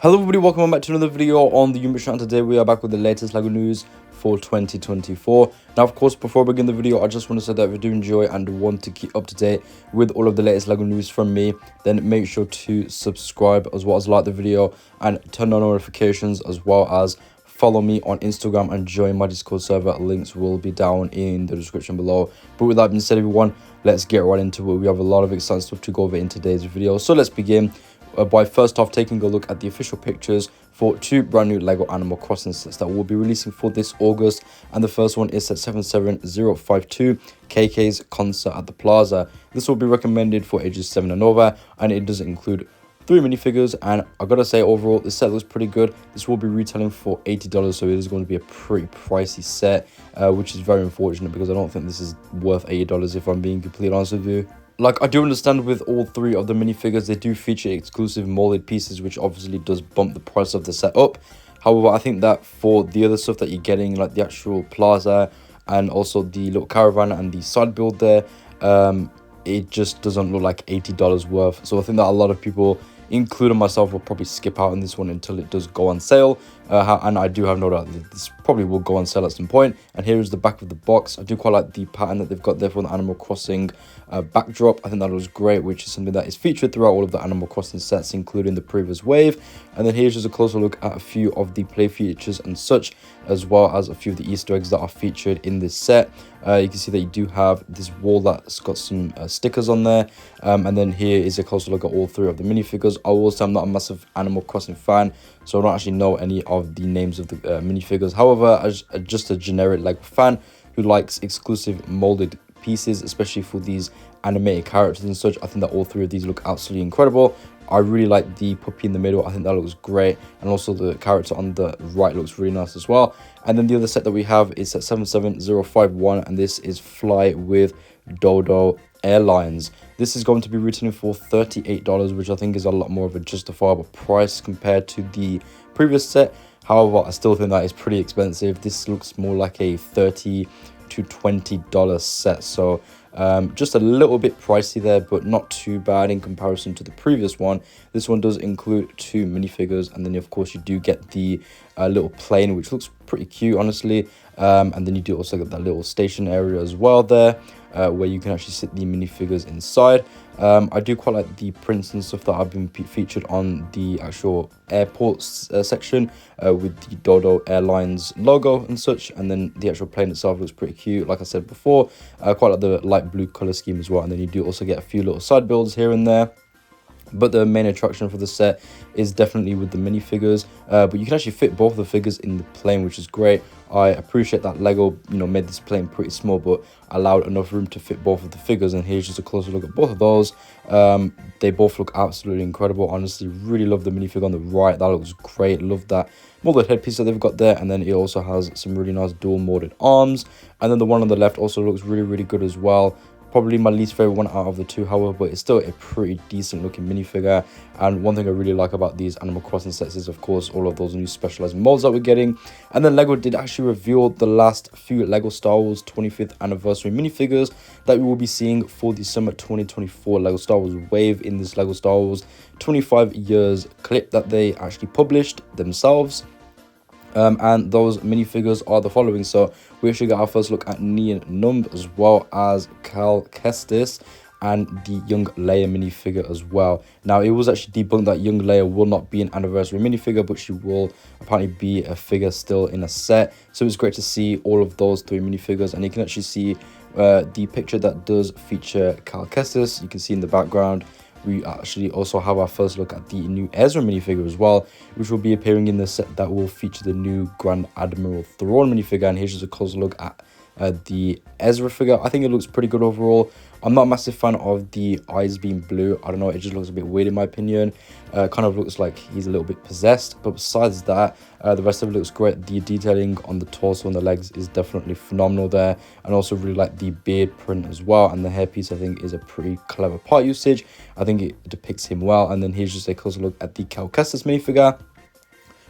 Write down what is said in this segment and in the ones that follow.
Hello everybody, welcome back to another video on the Unit channel. Today we are back with the latest LEGO news for 2024. Now of course, before we begin the video, I just want to say that if you do enjoy and want to keep up to date with all of the latest LEGO news from me, then make sure to subscribe as well as like the video and turn on notifications, as well as follow me on Instagram and join my Discord server. Links will be down in the description below. But with that being said, everyone, let's get right into it. We have a lot of exciting stuff to go over in today's video, so let's begin by first off taking a look at the official pictures for two brand new LEGO Animal Crossing sets that will be releasing for this August. And the first one is set 77052, KK's Concert at the Plaza. This will be recommended for ages 7 and over, and it does include 3 minifigures. And I gotta say, overall the set looks pretty good. This will be retailing for $80, so it is going to be a pretty pricey set, which is very unfortunate because I don't think this is worth $80 if I'm being completely honest with you. Like, I do understand with all 3 of the minifigures, they do feature exclusive molded pieces, which obviously does bump the price of the set up. However, I think that for the other stuff that you're getting, like the actual plaza and also the little caravan and the side build there, it just doesn't look like $80 worth. So I think that a lot of people, including myself, will probably skip out on this one until it does go on sale. And I do have no doubt that this probably will go on sale at some point. And here is the back of the box. I do quite like the pattern that they've got there for the Animal Crossing backdrop. I think that looks great, which is something that is featured throughout all of the Animal Crossing sets, including the previous wave. And then here's just a closer look at a few of the play features and such, as well as a few of the Easter eggs that are featured in this set. You can see that you do have this wall that's got some stickers on there. And then here is a closer look at all 3 of the minifigures. I will say I'm not a massive Animal Crossing fan, so I don't actually know any of the names of the minifigures. However, as just a generic LEGO fan who likes exclusive molded pieces, especially for these animated characters and such, I think that all 3 of these look absolutely incredible. I really like the puppy in the middle. I think that looks great, and also the character on the right looks really nice as well. And then the other set that we have is set 77051, and this is Fly with Dodo Airlines. This is going to be retailing for $38, which I think is a lot more of a justifiable price compared to the previous set. However, I still think that is pretty expensive. This looks more like a $30 to $20 set, so just a little bit pricey there, but not too bad in comparison to the previous one. This one does include 2 minifigures, and then of course you do get the little plane, which looks pretty cute, honestly. And then you do also get that little station area as well there, where you can actually sit the minifigures inside. I do quite like the prints and stuff that have been featured on the actual airports section, with the Dodo Airlines logo and such. And then the actual plane itself looks pretty cute, like I said before. Quite like the light blue color scheme as well. And then you do also get a few little side builds here and there. But the main attraction for the set is definitely with the minifigures. But you can actually fit both the figures in the plane, which is great. I appreciate that LEGO, made this plane pretty small, but allowed enough room to fit both of the figures. And here's just a closer look at both of those. They both look absolutely incredible. Honestly, really love the minifigure on the right. That looks great. Love that molded headpiece that they've got there. And then it also has some really nice dual molded arms. And then the one on the left also looks really, really good as well. Probably my least favorite one out of the 2, however, but it's still a pretty decent looking minifigure. And one thing I really like about these Animal Crossing sets is, of course, all of those new specialized molds that we're getting. And then LEGO did actually reveal the last few LEGO Star Wars 25th anniversary minifigures that we will be seeing for the summer 2024 LEGO Star Wars wave in this LEGO Star Wars 25 years clip that they actually published themselves. And those minifigures are the following. So we actually got our first look at Neon Numb, as well as Cal Kestis and the Young Leia minifigure as well. Now, it was actually debunked that Young Leia will not be an anniversary minifigure, but she will apparently be a figure still in a set. So it's great to see all of those 3 minifigures, and you can actually see the picture that does feature Cal Kestis. You can see in the background. We actually also have our first look at the new Ezra minifigure as well, which will be appearing in the set that will feature the new Grand Admiral Thrawn minifigure. And here's just a closer look at the Ezra figure. I think it looks pretty good overall. I'm not a massive fan of the eyes being blue. I don't know, it just looks a bit weird in my opinion. Kind of looks like he's a little bit possessed. But besides that, the rest of it looks great. The detailing on the torso and the legs is definitely phenomenal there. And also really like the beard print as well. And the hairpiece, I think, is a pretty clever part usage. I think it depicts him well. And then here's just a closer look at the Cal Kestis minifigure,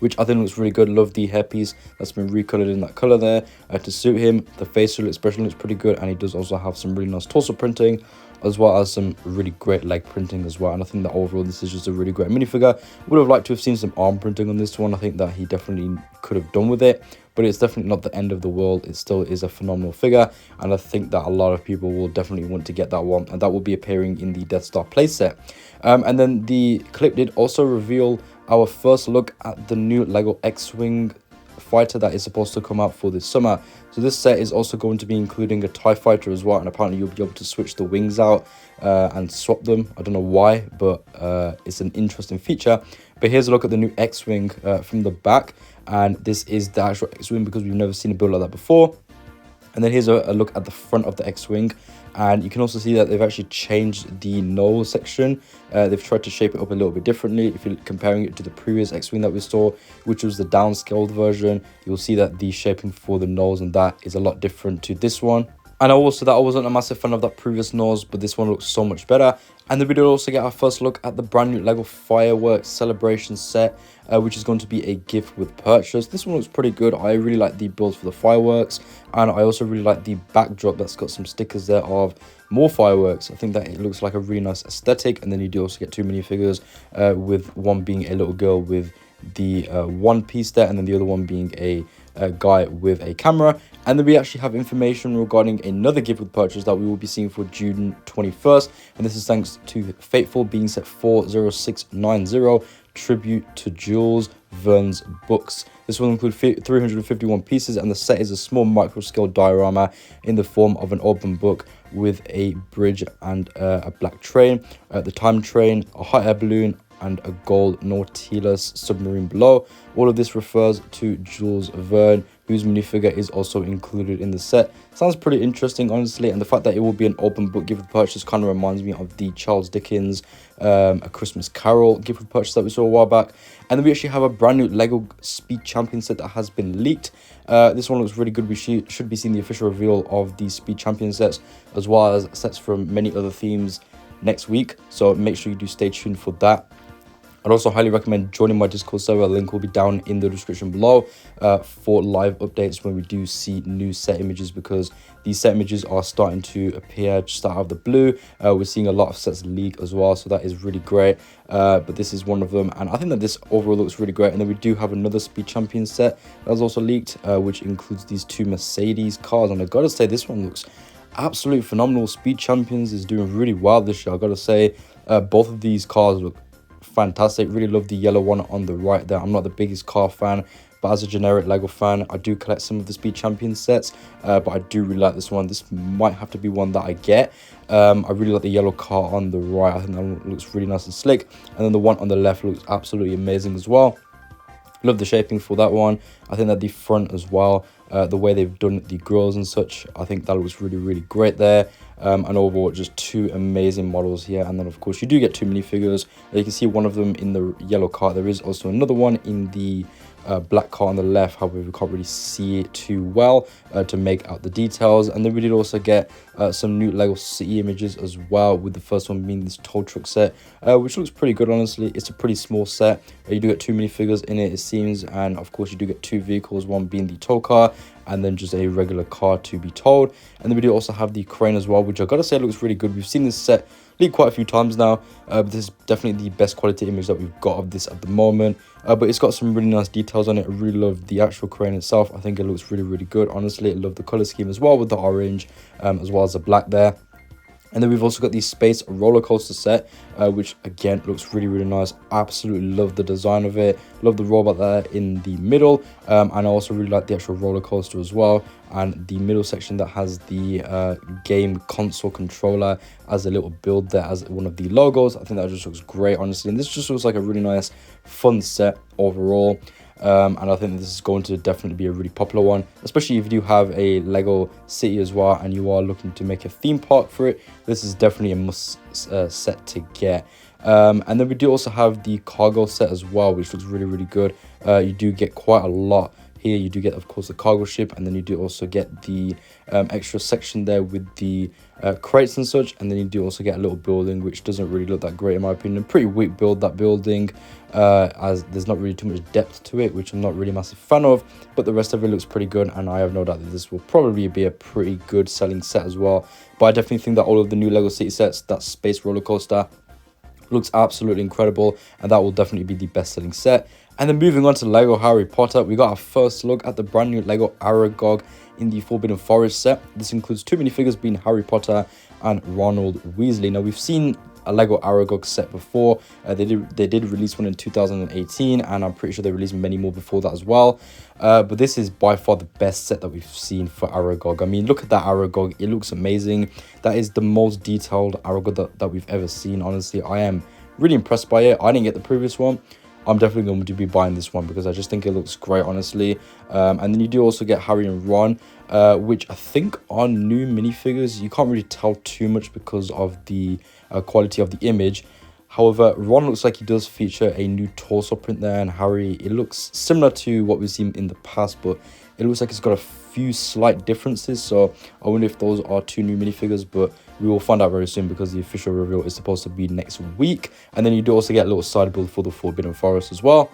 which I think looks really good. Love the hairpiece that's been recolored in that color there to suit him. The facial expression looks pretty good, and he does also have some really nice torso printing, as well as some really great leg printing as well. And I think that overall this is just a really great minifigure. Would have liked to have seen some arm printing on this one. I think that he definitely could have done with it, but it's definitely not the end of the world. It still is a phenomenal figure, and I think that a lot of people will definitely want to get that one, and that will be appearing in the Death Star playset. And then the clip did also reveal our first look at the new Lego X-Wing fighter that is supposed to come out for this summer. So this set is also going to be including a TIE fighter as well, and apparently you'll be able to switch the wings out and swap them. I don't know why, but it's an interesting feature. But here's a look at the new X-Wing from the back, and this is the actual X-Wing because we've never seen a build like that before. And then here's a look at the front of the X-Wing, and you can also see that they've actually changed the nose section. They've tried to shape it up a little bit differently. If you're comparing it to the previous X-Wing that we saw, which was the downscaled version, you'll see that the shaping for the nose and that is a lot different to this one. And also that I wasn't a massive fan of that previous nose, but this one looks so much better. And then we did also get our first look at the brand new Lego Fireworks Celebration set, which is going to be a gift with purchase. This one looks pretty good. I really like the builds for the fireworks, and I also really like the backdrop that's got some stickers there of more fireworks. I think that it looks like a really nice aesthetic. And then you do also get two minifigures, with one being a little girl with the one piece there, and then the other one being a guy with a camera. And then we actually have information regarding another gift with purchase that we will be seeing for June 21st, and this is thanks to Fateful being set 40690, tribute to Jules Verne's books. This will include 351 pieces, and the set is a small micro scale diorama in the form of an open book with a bridge and a black train, the time train, a hot air balloon, and a gold Nautilus submarine below. All of this refers to Jules Verne, whose minifigure is also included in the set. Sounds pretty interesting, honestly, and the fact that it will be an open book gift with purchase kind of reminds me of the Charles Dickens A Christmas Carol gift with purchase that we saw a while back. And then we actually have a brand new Lego Speed Champion set that has been leaked. This one looks really good. We should be seeing the official reveal of the Speed Champion sets, as well as sets from many other themes next week, so make sure you do stay tuned for that. I'd also highly recommend joining my Discord server. Link will be down in the description below for live updates when we do see new set images, because these set images are starting to appear just out of the blue. We're seeing a lot of sets leak as well, so that is really great. But this is one of them, and I think that this overall looks really great. And then we do have another Speed Champion set that was also leaked, which includes these two Mercedes cars, and I gotta say this one looks absolutely phenomenal. Speed Champions is doing really well this year, I gotta say. Both of these cars look fantastic. Really love the yellow one on the right there. I'm not the biggest car fan, but as a generic Lego fan, I do collect some of the Speed Champion sets, but I do really like this one. This might have to be one that I get. I really like the yellow car on the right. I think that one looks really nice and slick, and then the one on the left looks absolutely amazing as well. Love the shaping for that one. I think that the front as well, the way they've done the grills and such, I think that looks really, really great there. And overall, just two amazing models here. And then, of course, you do get two minifigures. You can see one of them in the yellow car. There is also another one in the black car on the left. However, we can't really see it too well to make out the details. And then we did also get some new Lego City images as well, with the first one being this tow truck set, which looks pretty good, honestly. It's a pretty small set. You do get two minifigures in it, it seems, and of course you do get two vehicles, one being the tow car and then just a regular car to be towed. And then we do also have the crane as well, which I gotta say looks really good. We've seen this set leaked quite a few times now, but this is definitely the best quality image that we've got of this at the moment. But it's got some really nice details on it. I really love the actual crane itself. I think it looks really, really good, honestly. I love the color scheme as well, with the orange as well as the black there. And then we've also got the space roller coaster set, which again looks really, really nice. Absolutely love the design of it. Love the robot there in the middle, and I also really like the actual roller coaster as well. And the middle section that has the game console controller as a little build there as one of the logos. I think that just looks great, honestly. And this just looks like a really nice, fun set overall. And I think this is going to definitely be a really popular one, especially if you have a Lego City as well and you are looking to make a theme park for it. This is definitely a must set to get. And then we do also have the cargo set as well, which looks really, really good. You do get quite a lot Here you do get, of course, the cargo ship, and then you do also get the extra section there with the crates and such, and then you do also get a little building which doesn't really look that great in my opinion. Pretty weak build, that building, as there's not really too much depth to it, which I'm not really a massive fan of, but the rest of it looks pretty good, and I have no doubt that this will probably be a pretty good selling set as well. But I definitely think that all of the new Lego City sets, that space roller coaster, looks absolutely incredible, and that will definitely be the best selling set. And then moving on to Lego Harry Potter, we got our first look at the brand new Lego Aragog in the Forbidden Forest set. This includes two minifigures being Harry Potter and Ronald Weasley. Now, we've seen a Lego Aragog set before. They did release one in 2018, and I'm pretty sure they released many more before that as well. But this is by far the best set that we've seen for Aragog. I mean, look at that Aragog. It looks amazing. That is the most detailed Aragog that we've ever seen. Honestly, I am really impressed by it. I didn't get the previous one. I'm definitely going to be buying this one because I just think it looks great, honestly. And then you do also get Harry and Ron, which I think are new minifigures. You can't really tell too much because of the quality of the image. However, Ron looks like he does feature a new torso print there, and Harry, it looks similar to what we've seen in the past, but it looks like it's got a few slight differences. So I wonder if those are two new minifigures, but we will find out very soon because the official reveal is supposed to be next week. And then you do also get a little side build for the Forbidden Forest as well.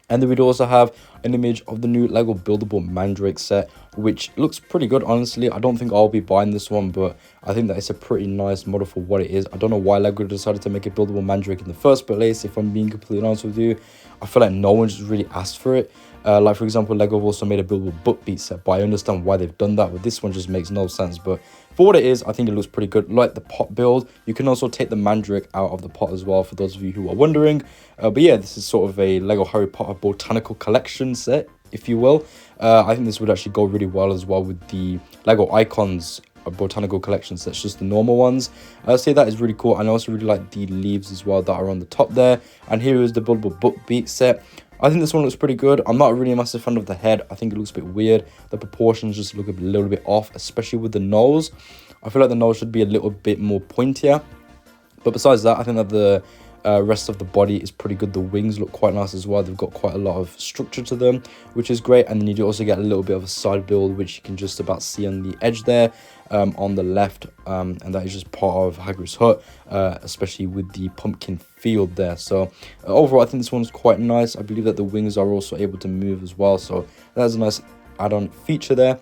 And then we do also have an image of the new Lego Buildable Mandrake set, which looks pretty good, honestly. I don't think I'll be buying this one, but I think that it's a pretty nice model for what it is. I don't know why Lego decided to make a Buildable Mandrake in the first place, if I'm being completely honest with you. I feel like no one's really asked for it. Like, for example, Lego have also made a Buildable Bookbeat set, but I understand why they've done that, but this one just makes no sense. But for what it is, I think it looks pretty good. Like the pot build, you can also take the Mandrake out of the pot as well, for those of you who are wondering. But yeah, this is sort of a Lego Harry Potter botanical collection set, if you will. I think this would actually go really well as well with the Lego Icons botanical collection sets, just the normal ones. I'd say that is really cool, and I also really like the leaves as well that are on the top there. And here is the Buildable Bookbeat set. I think this one looks pretty good. I'm not really a massive fan of the head. I think it looks a bit weird. The proportions just look a little bit off, especially with the nose. I feel like the nose should be a little bit more pointier. But besides that, I think that the rest of the body is pretty good. The wings look quite nice as well. They've got quite a lot of structure to them, which is great. And then you do also get a little bit of a side build, which you can just about see on the edge there, on the left. And that is just part of Hagrid's hut, especially with the pumpkin field there. So overall, I think this one's quite nice. I believe that the wings are also able to move as well. So that's a nice add-on feature there.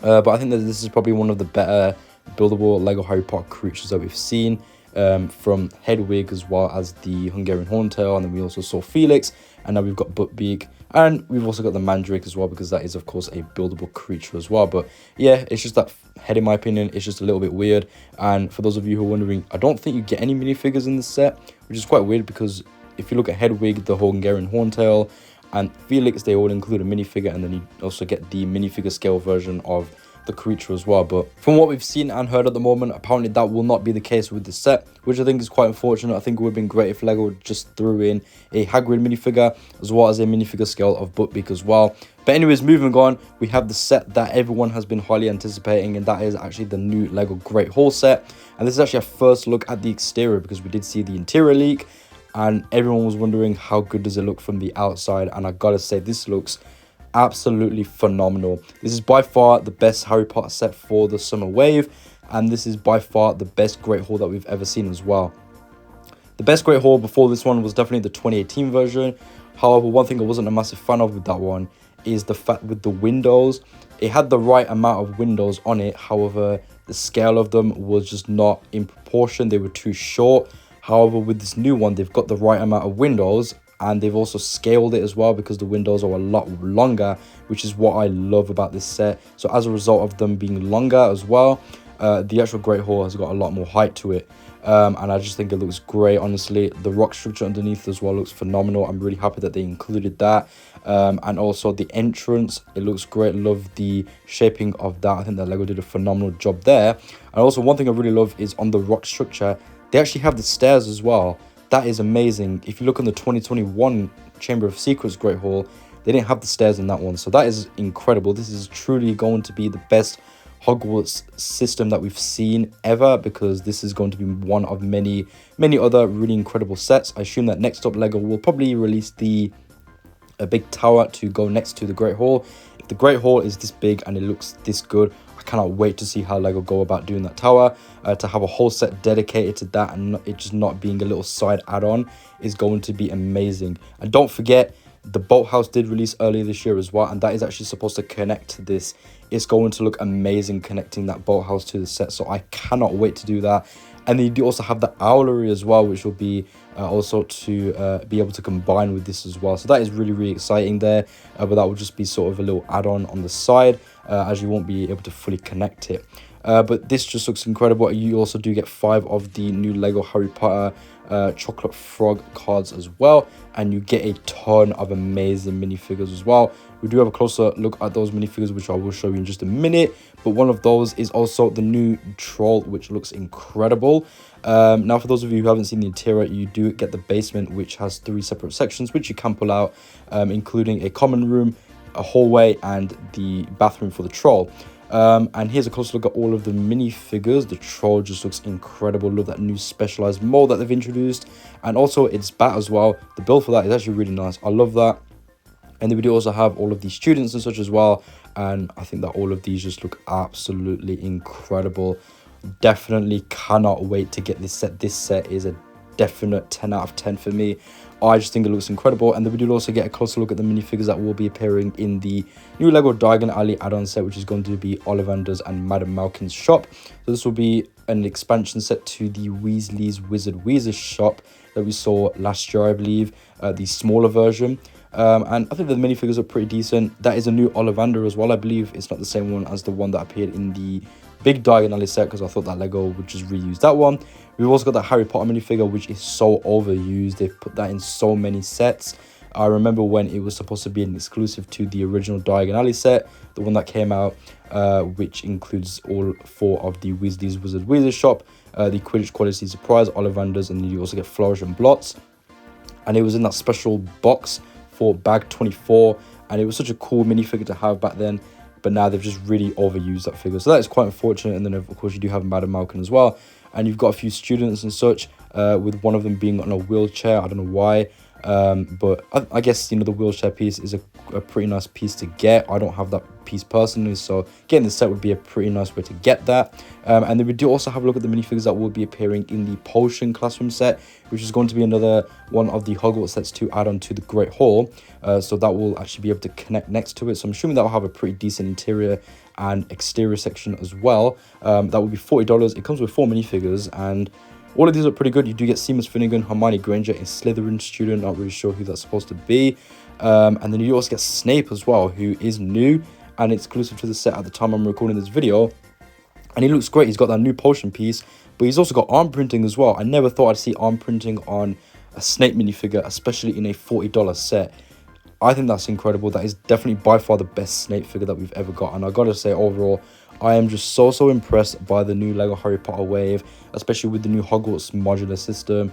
But I think that this is probably one of the better buildable Lego Harry Potter creatures that we've seen. From Hedwig as well as the Hungarian Horntail, and then we also saw Felix, and now we've got Buckbeak, and we've also got the Mandrake as well, because that is of course a buildable creature as well. But yeah, it's just that head, in my opinion, it's just a little bit weird. And for those of you who are wondering, I don't think you get any minifigures in this set, which is quite weird, because if you look at Hedwig, the Hungarian Horntail, and Felix, they all include a minifigure, and then you also get the minifigure scale version of the creature as well. But from what we've seen and heard at the moment, apparently that will not be the case with this set, which I think is quite unfortunate. I think it would have been great if Lego just threw in a Hagrid minifigure as well as a minifigure scale of Buckbeak as well. But anyways, moving on, we have the set that everyone has been highly anticipating, and that is actually the new Lego Great Hall set. And this is actually a first look at the exterior, because we did see the interior leak and everyone was wondering how good does it look from the outside, and I gotta say, this looks absolutely phenomenal. This is by far the best Harry Potter set for the summer wave, and this is by far the best Great Hall that we've ever seen as well. The best Great Hall before this one was definitely the 2018 version. However, one thing I wasn't a massive fan of with that one is the fact with the windows. It had the right amount of windows on it, however the scale of them was just not in proportion. They were too short. However, with this new one, they've got the right amount of windows, and they've also scaled it as well, because the windows are a lot longer, which is what I love about this set. So as a result of them being longer as well, the actual Great Hall has got a lot more height to it. And I just think it looks great, honestly. The rock structure underneath as well looks phenomenal. I'm really happy that they included that. And also the entrance, it looks great. Love the shaping of that. I think that Lego did a phenomenal job there. And also one thing I really love is on the rock structure, they actually have the stairs as well. That is amazing. If you look on the 2021 Chamber of Secrets Great Hall, they didn't have the stairs in that one. So that is incredible. This is truly going to be the best Hogwarts system that we've seen ever, because this is going to be one of many other really incredible sets. I assume that next up Lego will probably release the a big tower to go next to the Great Hall. If the Great Hall is this big and it looks this good, I cannot wait to see how LEGO go about doing that tower. To have a whole set dedicated to that and it just not being a little side add-on is going to be amazing. And don't forget, the boathouse did release earlier this year as well, and that is actually supposed to connect to this. It's going to look amazing connecting that boathouse to the set, so I cannot wait to do that. And then you do also have the owlery as well, which will be also to be able to combine with this as well. So that is really, really exciting there, but that will just be sort of a little add-on on the side, as you won't be able to fully connect it. But this just looks incredible. You also do get 5 of the new LEGO Harry Potter chocolate frog cards as well, and you get a ton of amazing minifigures as well. We do have a closer look at those minifigures, which I will show you in just a minute, but one of those is also the new troll, which looks incredible. Now, for those of you who haven't seen the interior, you do get the basement, which has 3 separate sections which you can pull out, including a common room, a hallway, and the bathroom for the troll. And here's a closer look at all of the minifigures. The troll just looks incredible. Love that new specialized mold that they've introduced, and also its bat as well. The build for that is actually really nice. I love that. And then we do also have all of these students and such as well, and I think that all of these just look absolutely incredible. Definitely cannot wait to get this set. This set is a definite 10 out of 10 for me. I just think it looks incredible. And then we do also get a closer look at the minifigures that will be appearing in the new LEGO Diagon Alley add-on set, which is going to be Ollivander's and Madame Malkin's shop. So this will be an expansion set to the Weasley's Wizard Weezer shop that we saw last year, I believe, the smaller version. And I think the minifigures are pretty decent. That is a new Ollivander as well, I believe. It's not the same one as the one that appeared in the big Diagon Alley set, because I thought that LEGO would just reuse that one. We've also got the Harry Potter minifigure, which is so overused. They've put that in so many sets. I remember when it was supposed to be an exclusive to the original Diagon Alley set, the one that came out, which includes all 4 of the Weasley's Wizard Weezer shop, the Quidditch Quality Surprise, Ollivander's, and then you also get Flourish and Blots. And it was in that special box for bag 24, and it was such a cool minifigure to have back then, but now they've just really overused that figure, so that is quite unfortunate. And then of course you do have Madame Malkin as well, and you've got a few students and such, with one of them being on a wheelchair. I don't know why, but I guess, you know, the wheelchair piece is a pretty nice piece to get. I don't have that piece personally, so getting the set would be a pretty nice way to get that. And then we do also have a look at the minifigures that will be appearing in the Potion Classroom set, which is going to be another one of the Hogwarts sets to add on to the Great Hall. So that will actually be able to connect next to it, so I'm assuming that will have a pretty decent interior and exterior section as well. That will be $40. It comes with 4 minifigures, and all of these are pretty good. You do get Seamus Finnegan, Hermione Granger, a Slytherin student, not really sure who that's supposed to be. And then you also get Snape as well, who is new and exclusive to the set at the time I'm recording this video. And he looks great. He's got that new potion piece, but he's also got arm printing as well. I never thought I'd see arm printing on a Snape minifigure, especially in a $40 set. I think that's incredible. That is definitely by far the best Snape figure that we've ever got. And I gotta say, overall, I am just so impressed by the new LEGO Harry Potter wave, especially with the new Hogwarts modular system.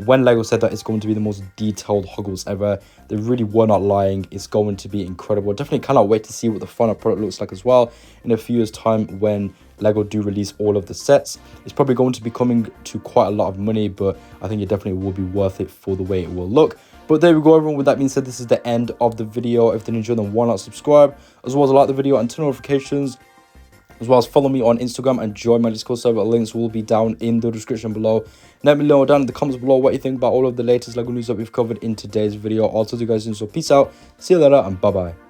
When LEGO said that it's going to be the most detailed Hogwarts ever, they really were not lying. It's going to be incredible. Definitely cannot wait to see what the final product looks like as well in a few years' time when LEGO do release all of the sets. It's probably going to be coming to quite a lot of money, but I think it definitely will be worth it for the way it will look. But there we go, everyone. With that being said, this is the end of the video. If you enjoyed, then why not subscribe, as well as like the video and turn notifications, as well as follow me on Instagram and join my Discord server. Links will be down in the description below. Let me know down in the comments below what you think about all of the latest LEGO news that we've covered in today's video. Also, you guys soon, so peace out, see you later, and bye bye.